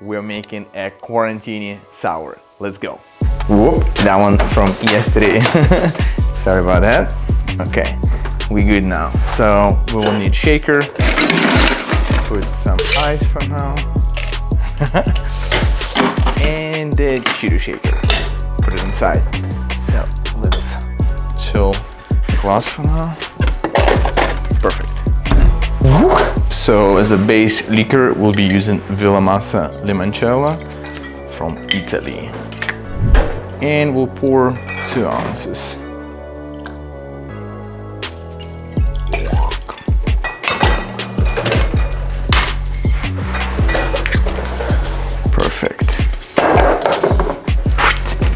we're making a quarantine sour. Let's go. Whoop, that one from yesterday. Sorry about that. Okay, we good now. So we will need shaker. Put some ice for now. And the Cheeto shaker. Put it inside. So let's chill the glass for now. Perfect. So as a base liquor, we'll be using Masa Limoncello from Italy. And we'll pour 2 ounces. Perfect.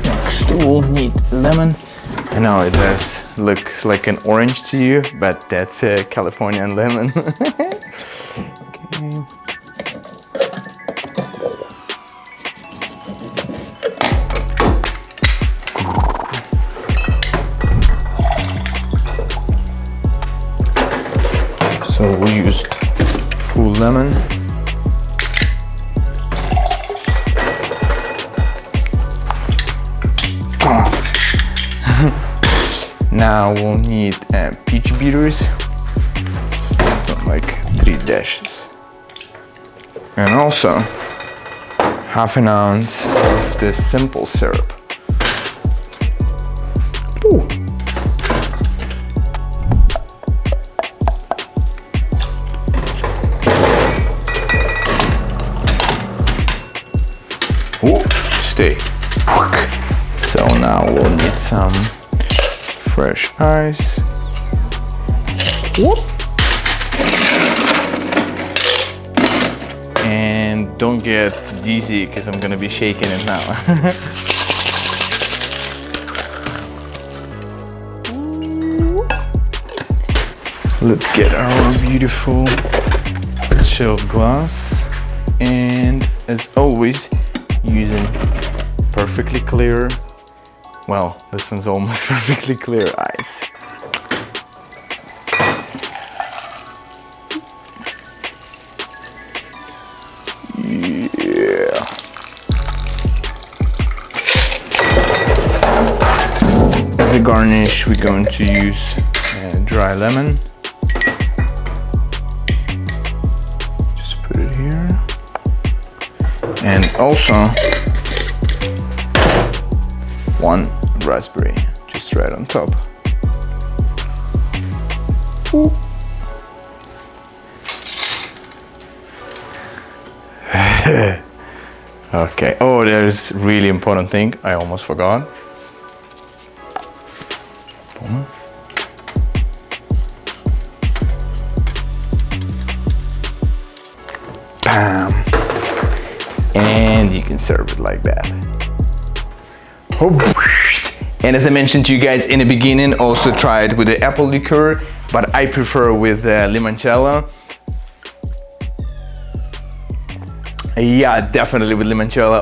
Next we'll need lemon. I know it does look like an orange to you, but that's a Californian lemon. Okay. So we'll use full lemon. Now we'll need peach beaters, like 3 dashes. And also half an ounce of the simple syrup. Ooh. Ooh, stay. So now we'll need some fresh ice. Whoop. And don't get dizzy because I'm gonna be shaking it now. Let's get our beautiful chilled glass, and as always, using perfectly clear, well, this one's almost perfectly clear ice. Yeah. As a garnish, we're going to use dry lemon. Just put it here. And also 1 raspberry, just right on top. Ooh. Okay, oh, there's really important thing, I almost forgot. Boom. Bam. And you can serve it like that. And as I mentioned to you guys in the beginning, also try it with the apple liqueur, but I prefer with limoncello. Yeah, definitely with limoncello.